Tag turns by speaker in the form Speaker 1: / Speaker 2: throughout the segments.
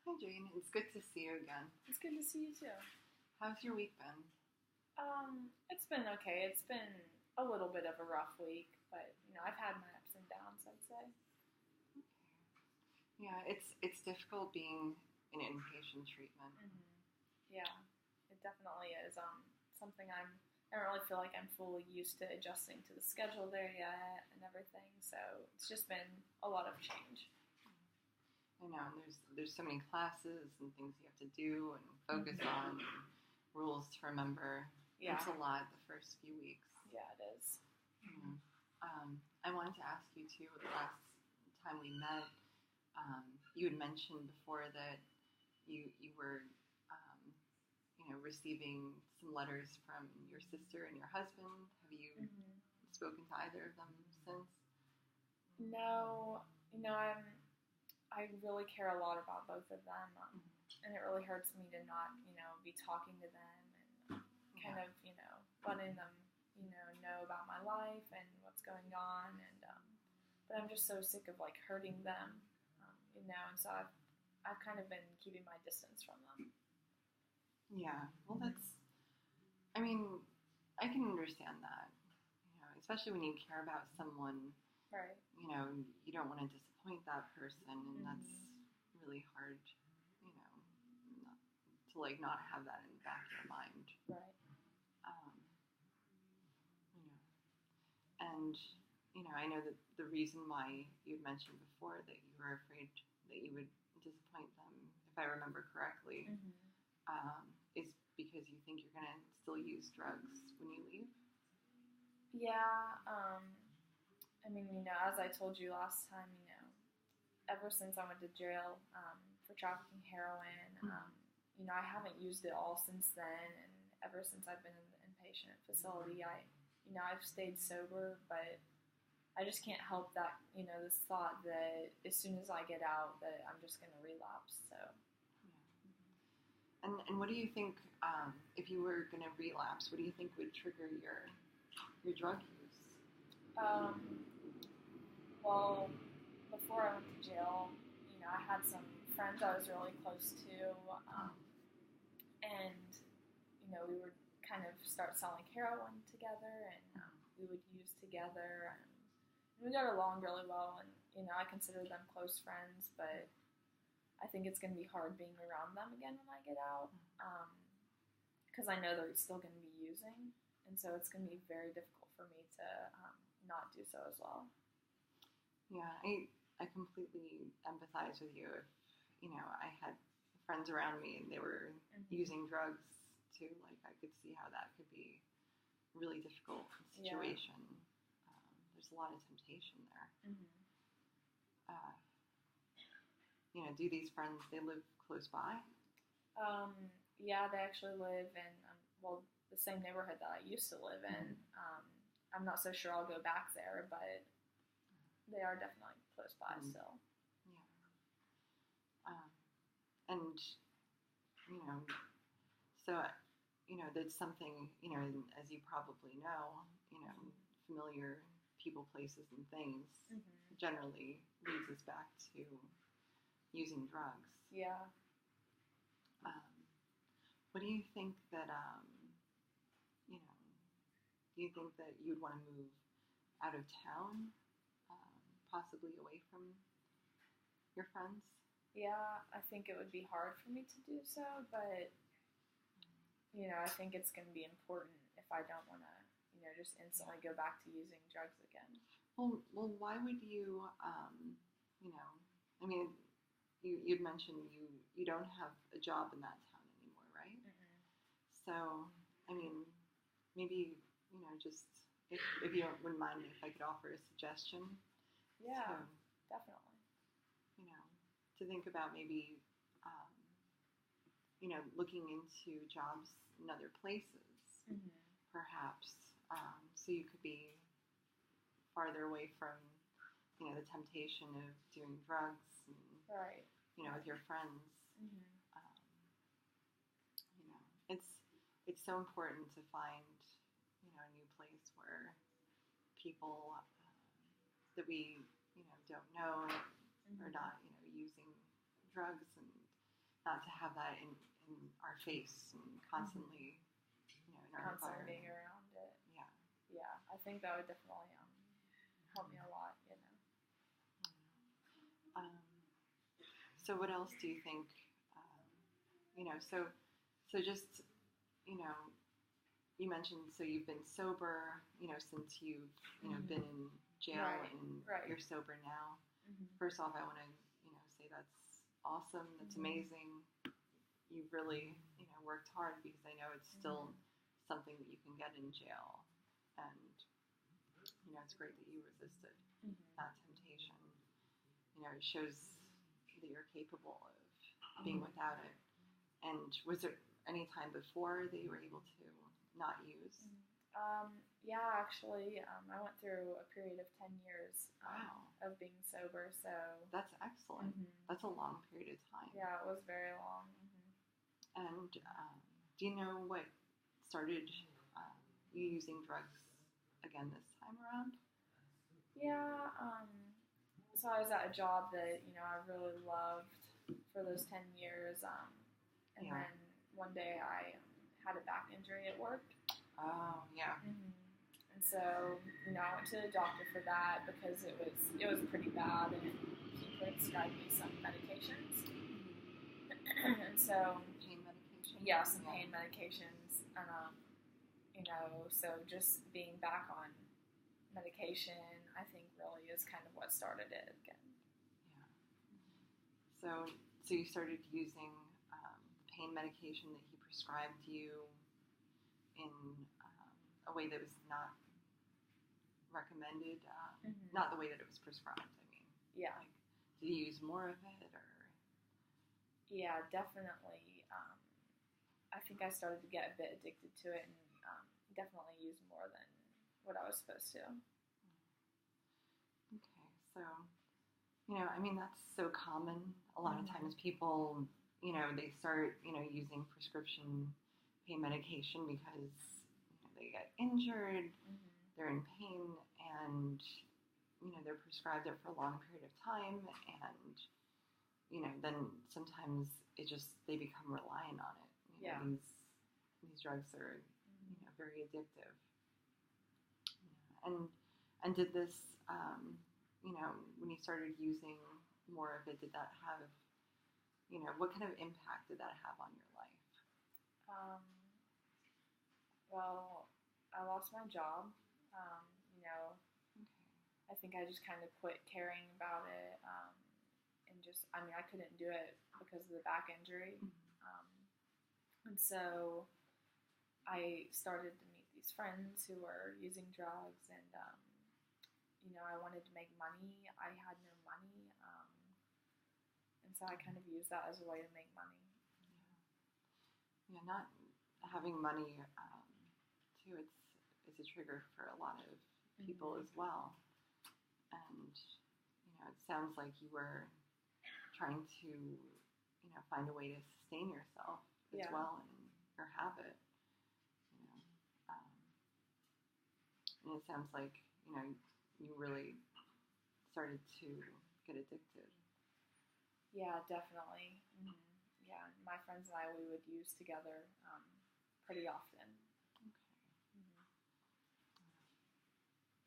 Speaker 1: Hi Jane, it's good to see you again.
Speaker 2: It's good to see you too.
Speaker 1: How's your week been?
Speaker 2: It's been okay. It's been a little bit of a rough week, but I've had my ups and downs, I'd say.
Speaker 1: Yeah, it's difficult being in inpatient treatment.
Speaker 2: hmm Yeah, it definitely is. Something I don't really feel like I'm fully used to adjusting to the schedule there yet and everything. So it's just been a lot of change.
Speaker 1: I know, and there's so many classes and things you have to do and focus on, and rules to remember.
Speaker 2: Yeah,
Speaker 1: It's a lot the first few weeks.
Speaker 2: yeah, it is.
Speaker 1: Yeah. I wanted to ask you too. The last time we met, you had mentioned before that you were receiving some letters from your sister and your husband. Have you
Speaker 2: hmm
Speaker 1: spoken to either of them since?
Speaker 2: No, I really care a lot about both of them, and it really hurts me to not be talking to them and kind
Speaker 1: Yeah.
Speaker 2: of letting them know about my life and what's going on, and but I'm just so sick of like hurting them, and so I've kind of been keeping my distance from them.
Speaker 1: Yeah. Well, I mean, I can understand that. Especially when you care about someone,
Speaker 2: Right.
Speaker 1: you don't want to disappoint that person, and that's
Speaker 2: hmm
Speaker 1: really hard, not, to like not have that in the back of your mind.
Speaker 2: Right.
Speaker 1: Um, you know, and I know that the reason why you had mentioned before that you were afraid that you would disappoint them, if I remember correctly,
Speaker 2: hmm
Speaker 1: is because you think you're gonna still use drugs when you leave.
Speaker 2: Yeah. I mean, as I told you last time, ever since I went to jail for trafficking heroin, I haven't used it all since then, and ever since I've been in the inpatient facility, I've stayed sober, but I just can't help that, this thought that as soon as I get out, that I'm just gonna relapse. So,
Speaker 1: And what do you think, if you were going to relapse, what do you think would trigger your drug use?
Speaker 2: um, well, before I went to jail, I had some friends I was really close to, and we would kind of start selling heroin together, and we would use together, and we got along really well, and I consider them close friends, but I think it's going to be hard being around them again when I get out, because I know they're still going to be using, and so it's going to be very difficult for me to not do so as well.
Speaker 1: Yeah, I completely empathize with you. If I had friends around me and they were
Speaker 2: Mm-hmm.
Speaker 1: using drugs too, like I could see how that could be a really difficult
Speaker 2: Yeah.
Speaker 1: situation. There's a lot of temptation there.
Speaker 2: Mm-hmm.
Speaker 1: Uh, do these friends they live close by?
Speaker 2: Um, yeah, they actually live in the same neighborhood that I used to live in. I'm not so sure I'll go back there, but they are definitely close by
Speaker 1: Mm,
Speaker 2: still.
Speaker 1: yeah. And you know, so that's something as you probably know, familiar people, places, and things
Speaker 2: Mm-hmm.
Speaker 1: generally leads us back to using drugs.
Speaker 2: Yeah.
Speaker 1: Um, what do you think that you know? Do you think that you'd want to move out of town, possibly away from your friends?
Speaker 2: Yeah, I think it would be hard for me to do so, but I think it's going to be important if I don't want to, just instantly go back to using drugs again.
Speaker 1: Well, why would you? You know, I mean, you'd mentioned you don't have a job in that town anymore, right?
Speaker 2: Mm-mm.
Speaker 1: So, I mean, maybe just if you wouldn't mind if I could offer a suggestion to
Speaker 2: Yeah, definitely.
Speaker 1: you know to think about maybe um, looking into jobs in other places,
Speaker 2: Mm-hmm.
Speaker 1: perhaps, so you could be farther away from the temptation of doing drugs and
Speaker 2: Right.
Speaker 1: with your friends.
Speaker 2: Mm-hmm.
Speaker 1: Um, you know, it's so important to find a new place where people that we don't know are
Speaker 2: Mm-hmm.
Speaker 1: not using drugs, and not to have that in our face and constantly, in our
Speaker 2: constantly being
Speaker 1: environment.
Speaker 2: around it.
Speaker 1: Yeah.
Speaker 2: Yeah, I think that would definitely help me a lot.
Speaker 1: Um, so what else do you think? So just you know, you mentioned so you've been sober, since you've been in jail
Speaker 2: Right,
Speaker 1: and
Speaker 2: right.
Speaker 1: you're sober now.
Speaker 2: Mm-hmm.
Speaker 1: First off, I want to say that's awesome. That's amazing. You've really worked hard because I know it's still something that you can get in jail, and it's great that you resisted that temptation. It shows that you're capable of being without it. And was there any time before that you were able to not use?
Speaker 2: Yeah, actually, I went through a period of 10 years
Speaker 1: Wow.
Speaker 2: of being sober, so...
Speaker 1: That's excellent. That's a long period of time.
Speaker 2: Yeah, it was very long.
Speaker 1: And do you know what started you using drugs again this time around?
Speaker 2: Yeah, so I was at a job that, I really loved for those 10 years, and then one day I had a back injury at work.
Speaker 1: Oh, yeah.
Speaker 2: And so, I went to the doctor for that because it was pretty bad, and he prescribed me some medications. And so,
Speaker 1: pain medication.
Speaker 2: Yeah, some pain medications, and so just being back on medication, I think really is kind of what started it again.
Speaker 1: Yeah. So you started using pain medication that he prescribed you in a way that was not recommended, not the way that it was prescribed. I mean,
Speaker 2: yeah.
Speaker 1: Did you use more of it, or?
Speaker 2: Yeah, definitely. I think I started to get a bit addicted to it, and definitely used more than what I was supposed to.
Speaker 1: Okay, so that's so common. A lot of times people, they start, using prescription pain medication because they get injured, they're in pain, and they're prescribed it for a long period of time, and then sometimes they become reliant on it. These drugs are very addictive. And did this when you started using more of it, did that have what kind of impact did that have on your life?
Speaker 2: Well, I lost my job. I think I just kind of quit caring about it, and I couldn't do it because of the back injury. And so I started to meet these friends who were using drugs, and I wanted to make money. I had no money, and so I kind of used that as a way to make money.
Speaker 1: Yeah, not having money too. It's a trigger for a lot of people as well. And it sounds like you were trying to find a way to sustain yourself as well in your habit. And it sounds like you really started to get addicted.
Speaker 2: Yeah, definitely. Yeah, my friends and I, we would use together pretty often.
Speaker 1: Okay.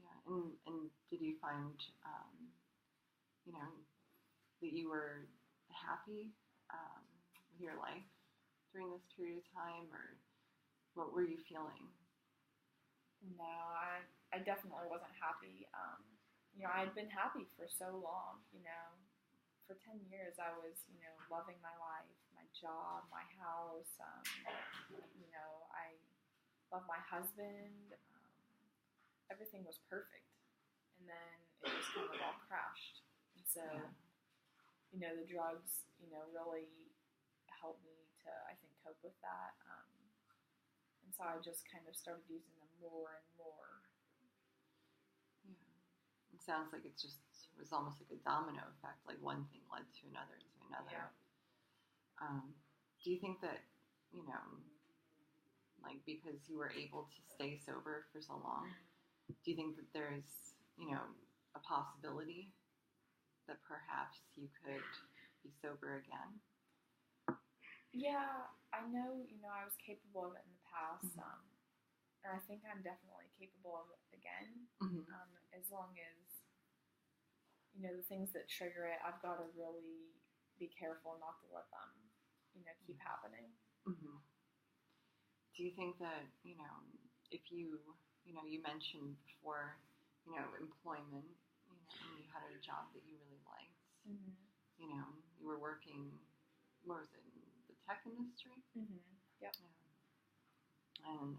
Speaker 1: Yeah, and did you find that you were happy with your life during this period of time, or what were you feeling?
Speaker 2: No, I definitely wasn't happy. I had been happy for so long. For 10 years I was, loving my life, my job, my house. I love my husband. Everything was perfect, and then it just kind of all crashed. And so, the drugs, really helped me to, I think, cope with that. And so I just kind of started using them more and more.
Speaker 1: Yeah. It sounds like it was almost like a domino effect, like one thing led to another.
Speaker 2: Yeah.
Speaker 1: Do you think that, because you were able to stay sober for so long, do you think that there's, a possibility that perhaps you could be sober again?
Speaker 2: Yeah, I know, I was capable of it in the past,
Speaker 1: Mm-hmm.
Speaker 2: and I think I'm definitely capable of it again,
Speaker 1: Mm-hmm.
Speaker 2: as long as, the things that trigger it, I've got to really be careful not to let them, keep happening.
Speaker 1: Mm-hmm. Do you think that, if you mentioned before, employment, and you had a job that you really liked,
Speaker 2: Mm-hmm.
Speaker 1: you were working, what was it, in the tech industry?
Speaker 2: Mm-hmm. Yep.
Speaker 1: Yeah. And,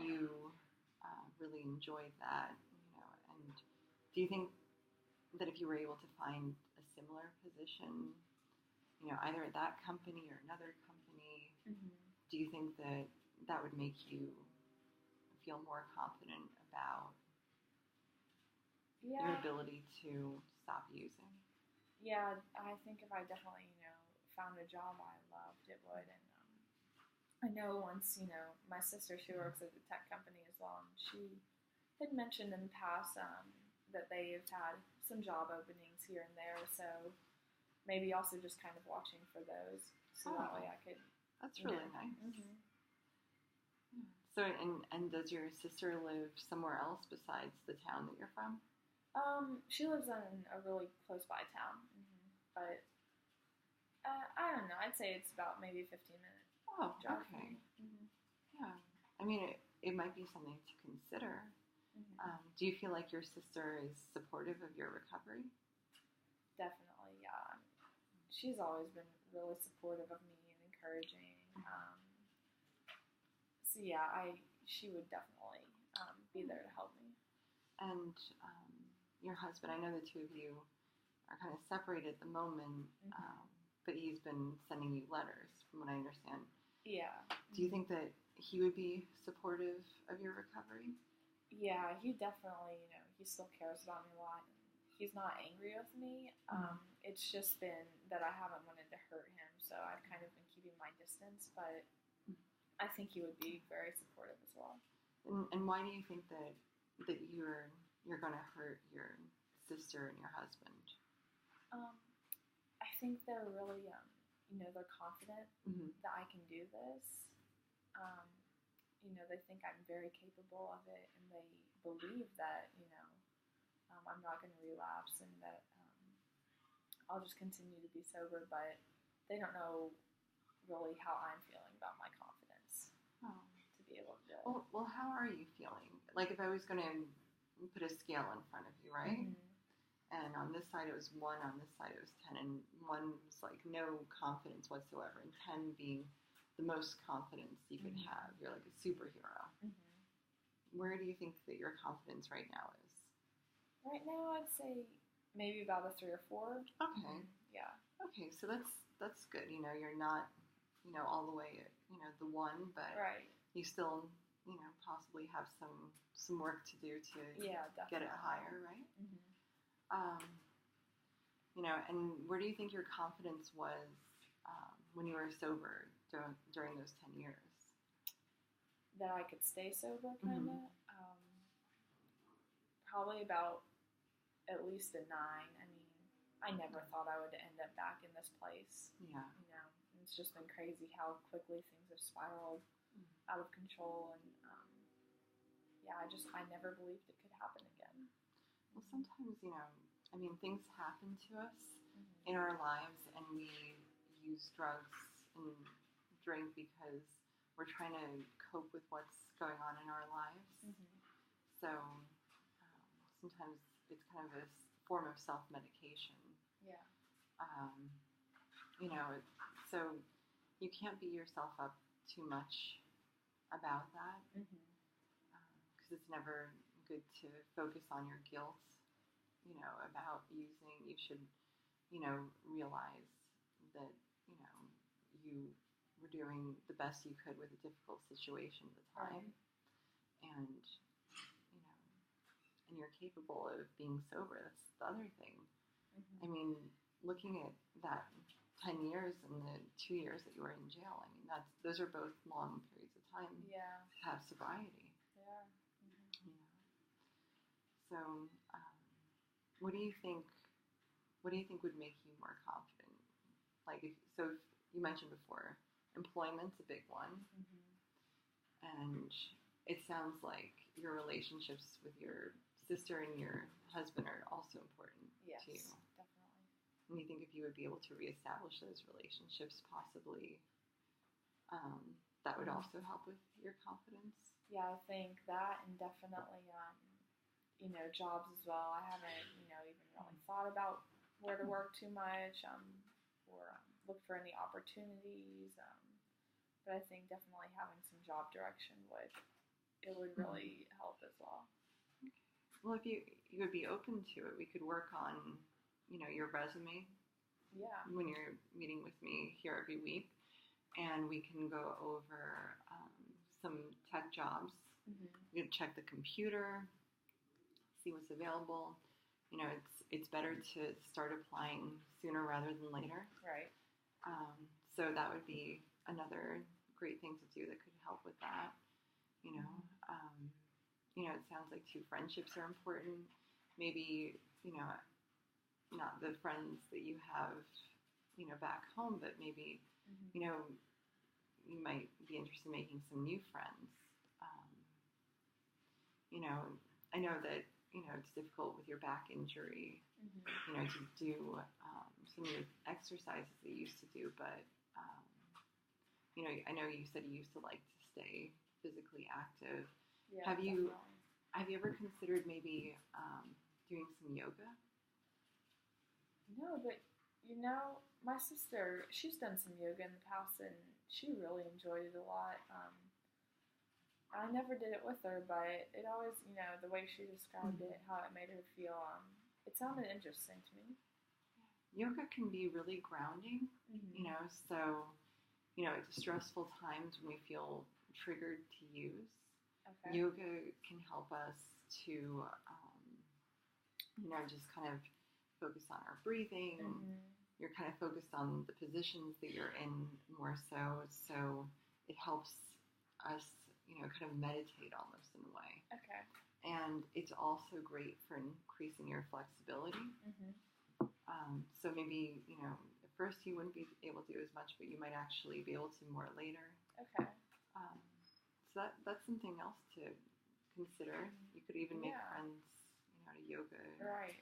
Speaker 1: you really enjoyed that, and do you think that if you were able to find a similar position, either at that company or another company,
Speaker 2: Mm-hmm.
Speaker 1: do you think that that would make you feel more confident about your
Speaker 2: Yeah.
Speaker 1: ability to stop using?
Speaker 2: Yeah, I think if I definitely, found a job I loved, it would. And I know once, my sister, she works at a tech company as well, and she had mentioned in the past that they've had some job openings here and there. So maybe also just kind of watching for those, so that way I could.
Speaker 1: That's really nice.
Speaker 2: Mm-hmm.
Speaker 1: Yeah. So, and does your sister live somewhere else besides the town that you're from?
Speaker 2: She lives in a really close by town, but I don't know. I'd say it's about maybe 15-minute
Speaker 1: Oh,
Speaker 2: drive.
Speaker 1: okay.
Speaker 2: Mm-hmm.
Speaker 1: Yeah. I mean, it might be something to consider.
Speaker 2: Mm-hmm.
Speaker 1: Do you feel like your sister is supportive of your recovery?
Speaker 2: Definitely, yeah. She's always been really supportive of me and encouraging. So yeah, she would definitely be there to help me.
Speaker 1: And your husband, I know the two of you are kind of separated at the moment,
Speaker 2: Mm-hmm.
Speaker 1: but he's been sending you letters, from what I understand.
Speaker 2: Yeah.
Speaker 1: Do you think that he would be supportive of your recovery?
Speaker 2: Yeah, he definitely, he still cares about me a lot. He's not angry with me. It's just been that I haven't wanted to hurt him, so I've kind of been keeping my distance. But I think he would be very supportive as well.
Speaker 1: And why do you think that you're going to hurt your sister and your husband?
Speaker 2: I think they're really, they're confident
Speaker 1: Mm-hmm.
Speaker 2: that I can do this. They think I'm very capable of it, and they believe that, I'm not going to relapse and that I'll just continue to be sober. But they don't know really how I'm feeling about my confidence
Speaker 1: Oh.
Speaker 2: to be able to do it.
Speaker 1: Well, how are you feeling? Like if I was going to put a scale in front of you, right?
Speaker 2: Mm-hmm.
Speaker 1: And on this side it was 1, on this side it was 10, and 1 was like no confidence whatsoever, and 10 being the most confidence you could
Speaker 2: Mm-hmm.
Speaker 1: have. You're like a superhero.
Speaker 2: Mm-hmm.
Speaker 1: Where do you think that your confidence right now is?
Speaker 2: Right now, I'd say maybe about a 3 or 4.
Speaker 1: Okay.
Speaker 2: Yeah.
Speaker 1: Okay, so that's good. You're not, all the way at, the 1, but
Speaker 2: Right.
Speaker 1: you still, possibly have some work to do to
Speaker 2: definitely
Speaker 1: get it higher, right?
Speaker 2: Mm-hmm.
Speaker 1: And where do you think your confidence was when you were sober during those 10 years?
Speaker 2: That I could stay sober, kind of. Probably about at least a 9. I mean, I never thought I would end up back in this place.
Speaker 1: Yeah.
Speaker 2: It's just been crazy how quickly things have spiraled out of control, and I never believed it could happen again.
Speaker 1: Well, sometimes, things happen to us
Speaker 2: Mm-hmm.
Speaker 1: in our lives, and we use drugs and drink because we're trying to cope with what's going on in our lives.
Speaker 2: Mm-hmm.
Speaker 1: So sometimes it's kind of a form of self-medication.
Speaker 2: Yeah.
Speaker 1: So you can't beat yourself up too much about that,
Speaker 2: Mm-hmm.
Speaker 1: because it's never good to focus on your guilt, about using. You should, realize that, you were doing the best you could with a difficult situation at the time.
Speaker 2: Right.
Speaker 1: And, and you're capable of being sober. That's the other thing.
Speaker 2: Mm-hmm.
Speaker 1: I mean, looking at that 10 years and the 2 years that you were in jail, those are both long periods of time to have sobriety.
Speaker 2: Yeah. Mm-hmm.
Speaker 1: So, what do you think would make you more confident? like if you mentioned before, employment's a big one,
Speaker 2: Mhm.
Speaker 1: and it sounds like your relationships with your sister and your husband are also important
Speaker 2: Yes,
Speaker 1: to you.
Speaker 2: definitely.
Speaker 1: And you think if you would be able to reestablish those relationships, possibly that would also help with your confidence.
Speaker 2: Yeah, I think that, and definitely, jobs as well. I haven't, even really thought about where to work too much, or look for any opportunities. But I think definitely having some job direction would really help as well.
Speaker 1: Well, if you would be open to it, we could work on, your resume
Speaker 2: Yeah.
Speaker 1: when you're meeting with me here every week, and we can go over some tech jobs.
Speaker 2: Mm-hmm.
Speaker 1: You can check the computer, see what's available. It's better to start applying sooner rather than later.
Speaker 2: Right.
Speaker 1: So that would be another great thing to do that could help with that. It sounds like two friendships are important. Maybe, not the friends that you have, back home, but maybe,
Speaker 2: Mm-hmm.
Speaker 1: You might be interested in making some new friends. I know that, it's difficult with your back injury,
Speaker 2: Mm-hmm.
Speaker 1: to do some of the exercises that you used to do, but, I know you said you used to like to stay physically active.
Speaker 2: Yeah.
Speaker 1: Have you
Speaker 2: definitely.
Speaker 1: ever considered maybe doing some yoga?
Speaker 2: No, but my sister, she's done some yoga in the past, and she really enjoyed it a lot. I never did it with her, but it always, the way she described it, how it made her feel, it sounded interesting to me.
Speaker 1: Yoga can be really grounding,
Speaker 2: Mm-hmm.
Speaker 1: so, at stressful times when we feel triggered to use,
Speaker 2: Okay.
Speaker 1: yoga can help us to, just kind of focus on our breathing.
Speaker 2: Mm-hmm.
Speaker 1: You're kind of focused on the positions that you're in more so it helps us, kind of meditate almost in a way.
Speaker 2: Okay.
Speaker 1: And it's also great for increasing your flexibility.
Speaker 2: Mm-hmm.
Speaker 1: So maybe, at first you wouldn't be able to do as much, but you might actually be able to more later.
Speaker 2: Okay.
Speaker 1: So that's something else to consider. You could even make
Speaker 2: Yeah.
Speaker 1: friends, at a yoga,
Speaker 2: Right.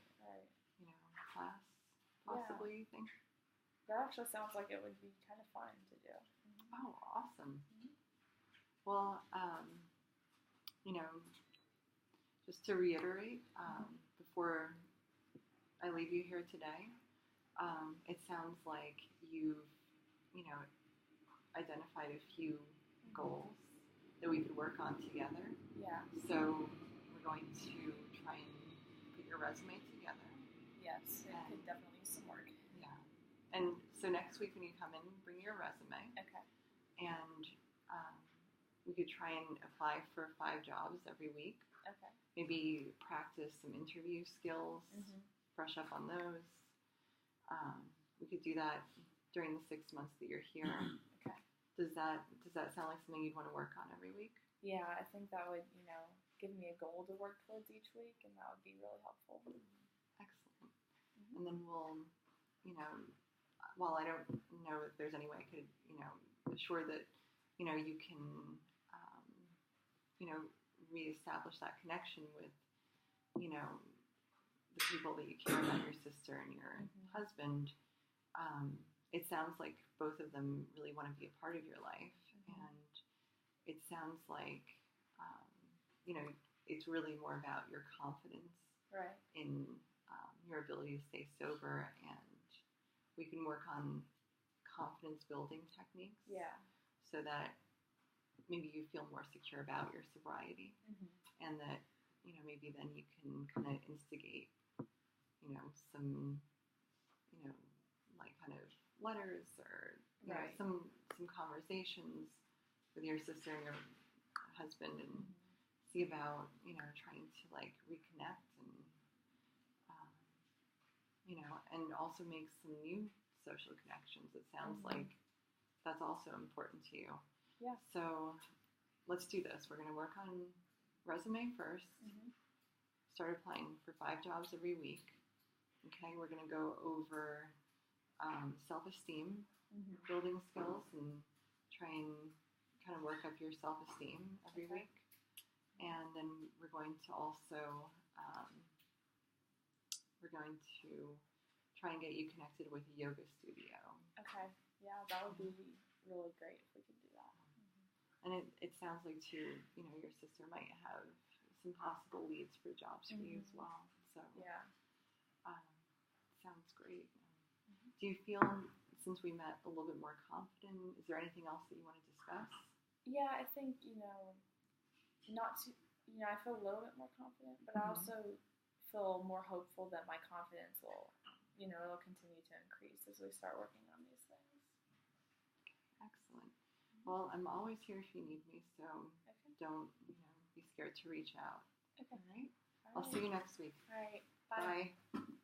Speaker 1: class, possibly. You think?
Speaker 2: That actually sounds like it would be kind of fun to do. Mm-hmm.
Speaker 1: Oh, awesome.
Speaker 2: Mm-hmm.
Speaker 1: Well, just to reiterate, before I leave you here today, it sounds like you've, identified a few goals that we could work on together.
Speaker 2: Yeah.
Speaker 1: So we're going to try and put your resume together.
Speaker 2: Yes, it could definitely use some work.
Speaker 1: Yeah. And so next week when you come in, bring your resume.
Speaker 2: Okay.
Speaker 1: And we could try and apply for 5 jobs every week.
Speaker 2: Okay.
Speaker 1: Maybe practice some interview skills,
Speaker 2: Mm-hmm.
Speaker 1: brush up on those. We could do that during the 6 months that you're here.
Speaker 2: Okay.
Speaker 1: Does that sound like something you'd want to work on every week?
Speaker 2: Yeah, I think that would, give me a goal to work towards each week, and that would be really helpful.
Speaker 1: Excellent. And then we'll, while I don't know if there's any way I could, assure that, you can, reestablish that connection with, the people that you care about, your sister and your husband. It sounds like both of them really want to be a part of your life, and it sounds like, it's really more about your confidence
Speaker 2: Right.
Speaker 1: in your ability to stay sober, and we can work on confidence building techniques.
Speaker 2: Yeah.
Speaker 1: So that maybe you feel more secure about your sobriety,
Speaker 2: Mm-hmm.
Speaker 1: and that, maybe then you can kind of instigate, some, like kind of letters or,
Speaker 2: Right.
Speaker 1: some conversations with your sister and your husband, and see about, trying to like reconnect and, and also make some new social connections. It sounds like that's also important to you.
Speaker 2: Yeah.
Speaker 1: So let's do this. We're going to work on resume first.
Speaker 2: Mm-hmm.
Speaker 1: Start applying for 5 jobs every week. Okay, we're going to go over self-esteem,
Speaker 2: Mm-hmm.
Speaker 1: building skills, and try and kind of work up your self-esteem every
Speaker 2: Okay.
Speaker 1: week. And then we're going to also we're going to try and get you connected with a yoga studio.
Speaker 2: Okay. Yeah, that would be really great if we could do that.
Speaker 1: And it sounds like too, your sister might have some possible leads for jobs for you as
Speaker 2: Mhm.
Speaker 1: well. So
Speaker 2: Yeah.
Speaker 1: sounds great.
Speaker 2: Mhm.
Speaker 1: Do you feel, since we met, a little bit more confident? Is there anything else that you want to discuss?
Speaker 2: Yeah, I think, not to, I feel a little bit more confident, but I
Speaker 1: Mhm.
Speaker 2: also feel more hopeful that my confidence will, it'll continue to increase as we start working on these things.
Speaker 1: Excellent. Well, I'm always here if you need me, so
Speaker 2: Okay.
Speaker 1: don't, be scared to reach out.
Speaker 2: Okay.
Speaker 1: All right.
Speaker 2: All
Speaker 1: I'll
Speaker 2: right.
Speaker 1: see you next week.
Speaker 2: All right. Bye.
Speaker 1: Bye.